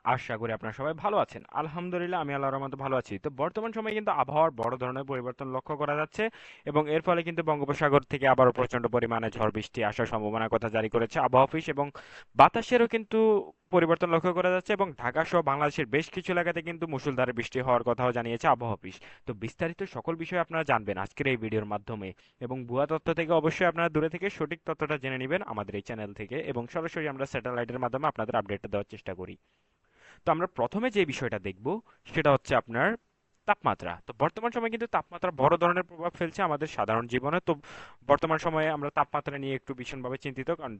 আশা করি আপনারা সবাই ভালো আছেন। আলহামদুলিল্লাহ আমি আল্লাহর রহমতে ভালো আছি। তো বর্তমান সময়ে কিন্তু আবহাওয়ার বড় ধরনের পরিবর্তন লক্ষ্য করা যাচ্ছে এবং এর ফলে কিন্তু বঙ্গোপসাগর থেকে আবারও প্রচণ্ড পরিমাণে ঝড় বৃষ্টি আসার সম্ভাবনার কথা জারি করেছে আবহাওয়া অফিস এবং বাতাসেরও কিন্তু পরিবর্তন লক্ষ্য করা যাচ্ছে এবং ঢাকা সহ বাংলাদেশের বেশ কিছু এলাকাতে কিন্তু মুষলধারে বৃষ্টি হওয়ার কথাও জানিয়েছে আবহাওয়া অফিস। তো বিস্তারিত সকল বিষয় আপনারা জানবেন আজকের এই ভিডিওর মাধ্যমে এবং ভুয়া তথ্য থেকে অবশ্যই আপনারা দূরে থেকে সঠিক তথ্যটা জেনে নেবেন আমাদের এই চ্যানেল থেকে এবং সরাসরি আমরা স্যাটেলাইটের মাধ্যমে আপনাদের আপডেটটা দেওয়ার চেষ্টা করি। তো আমরা প্রথমে যে বিষয়টা দেখব সেটা হচ্ছে আপনার তাপমাত্রা। তো বর্তমান সময়ে কিন্তু তাপমাত্রা বড় ধরনের প্রভাব ফেলছে আমাদের সাধারণ জীবনে। তো বর্তমান সময়ে আমরা তাপমাত্রা নিয়ে একটু ভীষণভাবে চিন্তিত, কারণ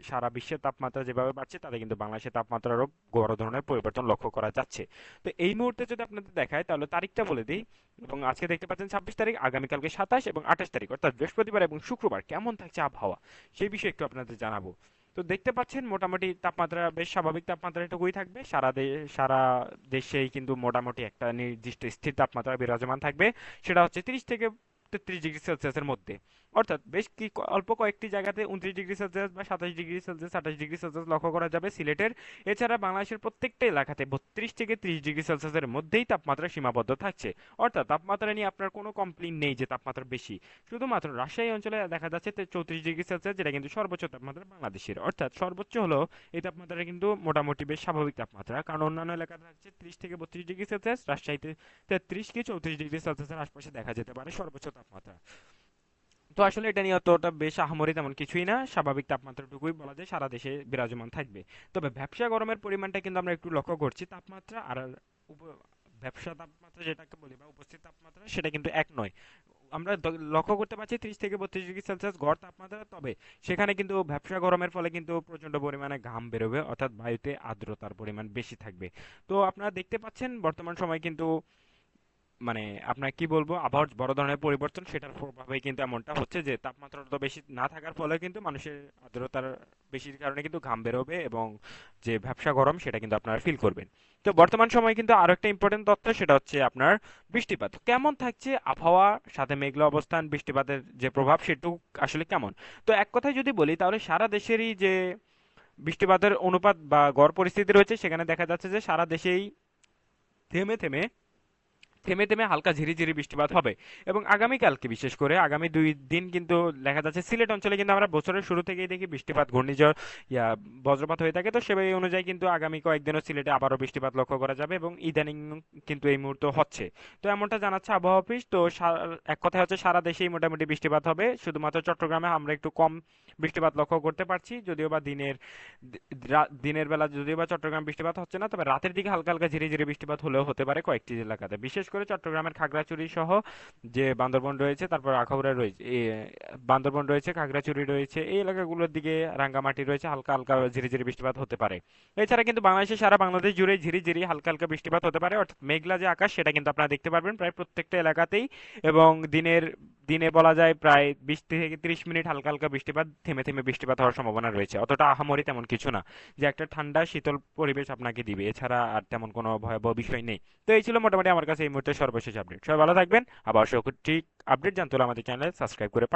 সারা বিশ্বের তাপমাত্রা যেভাবে বাড়ছে তাতে কিন্তু বাংলাদেশের তাপমাত্রারও বড় ধরনের পরিবর্তন লক্ষ্য করা যাচ্ছে। তো এই মুহূর্তে যদি আপনাদের দেখায় তাহলে তারিখটা বলে দিই। এবং আজকে দেখতে পাচ্ছেন 26 তারিখ, আগামীকালকে 27 এবং 28 তারিখ অর্থাৎ বৃহস্পতিবার এবং শুক্রবার কেমন থাকছে আবহাওয়া সেই বিষয়ে একটু আপনাদের জানাবো। তো দেখতে পাচ্ছেন মোটামুটি তাপমাত্রা বেশ স্বাভাবিক তাপমাত্রাটুকুই থাকবে। সারা দেশেই কিন্তু মোটামুটি একটা নির্দিষ্ট স্থির তাপমাত্রা বিরাজমান থাকবে। সেটা হচ্ছে 30 থেকে 33 ডিগ্রি সেলসিয়াসের মধ্যে। অর্থাৎ বেশ অল্প কয়েকটি জায়গাতে 29 ডিগ্রি সেলসিয়াস বা 27 ডিগ্রি সেলসিয়াস, 28 ডিগ্রি সেলসিয়াস লক্ষ্য করা যাবে সিলেটের। এছাড়া বাংলাদেশের প্রত্যেকটা এলাকাতে 32 থেকে 30 ডিগ্রি সেলসিয়াসের মধ্যেই তাপমাত্রা সীমাবদ্ধ থাকছে। অর্থাৎ তাপমাত্রা নিয়ে আপনার কোনো কমপ্লেইন নেই যে তাপমাত্রা বেশি। শুধুমাত্র রাজশাহী অঞ্চলে দেখা যাচ্ছে 34 ডিগ্রি সেলসিয়াস, যেটা কিন্তু সর্বোচ্চ তাপমাত্রা বাংলাদেশের। অর্থাৎ সর্বোচ্চ হলো এই তাপমাত্রা কিন্তু মোটামুটি বেশ স্বাভাবিক তাপমাত্রা, কারণ অন্যান্য এলাকাতে থাকছে 30 থেকে 32 ডিগ্রি সেলসিয়াস, রাজশাহীতে 33 কি 34 ডিগ্রি সেলসিয়াসের আশপাশে দেখা যেতে পারে সর্বোচ্চ তাপমাত্রা। তো আসলে এটা নিয়ে অতটা বেশ আহামরি তেমন কিছুই না, স্বাভাবিক তাপমাত্রাটুকুই বলা যায় সারা দেশে বিরাজমান থাকবে। তবে ব্যবসা গরমের পরিমাণটা কিন্তু আমরা একটু লক্ষ্য করছি, তাপমাত্রা আর ব্যবসা তাপমাত্রা যেটাকে বলি বা উপস্থিত তাপমাত্রা সেটা কিন্তু এক নয়। আমরা লক্ষ্য করতে পারছি 30 থেকে 32 ডিগ্রি সেলসিয়াস গড় তাপমাত্রা, তবে সেখানে কিন্তু ব্যবসা গরমের ফলে কিন্তু প্রচন্ড পরিমাণে ঘাম বেরোবে, অর্থাৎ বায়ুতে আর্দ্রতার পরিমাণ বেশি থাকবে। তো আপনারা দেখতে পাচ্ছেন বর্তমান সময় কিন্তু মানে আপনার কি বলবো আবহাওয়ার বড় ধরনের পরিবর্তন, সেটার প্রভাবে কিন্তু এমনটা হচ্ছে যে তাপমাত্রা তো বেশি না থাকার ফলে কিন্তু মানুষের আর্দ্রতার বেশির কারণে কিন্তু ঘাম বেরোবে এবং যে ভ্যাপসা গরম সেটা কিন্তু আপনারা ফিল করবেন। তো বর্তমান সময়ে কিন্তু আরো একটা ইম্পর্টেন্ট তথ্য, সেটা হচ্ছে আপনার বৃষ্টিপাত কেমন থাকছে, আবহাওয়া সাথে মেঘলা অবস্থান, বৃষ্টিপাতের যে প্রভাব সেটুকু আসলে কেমন। তো এক কথায় যদি বলি তাহলে সারা দেশেরই যে বৃষ্টিপাতের অনুপাত বা গড় পরিস্থিতি রয়েছে সেখানে দেখা যাচ্ছে যে সারা দেশেই থেমে থেমে থেমে থেমে হালকা ঝিরিঝিরি বৃষ্টিপাত হবে। এবং আগামীকালকে বিশেষ করে আগামী 2 দিন কিন্তু দেখা যাচ্ছে সিলেট অঞ্চলে কিন্তু আমরা বছরের শুরু থেকেই দেখি বৃষ্টিপাত, ঘূর্ণিঝড় বজ্রপাত হয়ে থাকে। তো সেই অনুযায়ী কিন্তু আগামী কয়েকদিনও সিলেটে আবারও বৃষ্টিপাত লক্ষ্য করা যাবে এবং ইদানিং কিন্তু এই মুহূর্তে হচ্ছে। তো এমনটা জানাচ্ছে আবহাওয়া অফিস। তো এক কথায় হচ্ছে সারা দেশেই মোটামুটি বৃষ্টিপাত হবে, শুধুমাত্র চট্টগ্রামে আমরা একটু কম বৃষ্টিপাত লক্ষ্য করতে পারছি, যদিও বা দিনের বেলা যদিও বা চট্টগ্রাম বৃষ্টিপাত হচ্ছে না, তবে রাতের দিকে হালকা হালকা ঝিরিঝিরি বৃষ্টিপাত হলেও হতে পারে কয়েকটি এলাকাতে, বিশেষ করে চট্টগ্রামের খাগড়াছড়ি সহ যে বান্দরবন রয়েছে, তারপর আখাউড়া রয়েছে, বান্দরবন রয়েছে, খাগড়াছড়ি রয়েছে, এই এলাকাগুলোর দিকে রাঙ্গামাটি রয়েছে, হালকা হালকা ঝিরিঝিরি বৃষ্টিপাত হতে পারে। এছাড়া কিন্তু বাংলাদেশের সারা বাংলাদেশ জুড়ে ঝিরিঝিরি হালকা হালকা বৃষ্টিপাত হতে পারে, অর্থাৎ মেঘলা যে আকাশ সেটা কিন্তু আপনারা দেখতে পারবেন প্রায় প্রত্যেকটা এলাকাতেই। এবং দিনে বলা যায় প্রায় 20 থেকে 30 মিনিট হালকা হালকা বৃষ্টিপাত, থেমে থেমে বৃষ্টিপাত হওয়ার সম্ভাবনা রয়েছে। অতটা আহামরি তেমন কিছু না যে একটা ঠান্ডা শীতল পরিবেশ আপনাকে দিবে, এছাড়া আর তেমন কোনো ভয়াবহ বিষয় নেই। তো এই ছিল মোটামুটি আমার কাছে এই মুহূর্তে সর্বশেষ আপডেট। সবাই ভালো থাকবেন। আবার সঠিক আপডেট জানতে হলে আমাদের চ্যানেল সাবস্ক্রাইব করে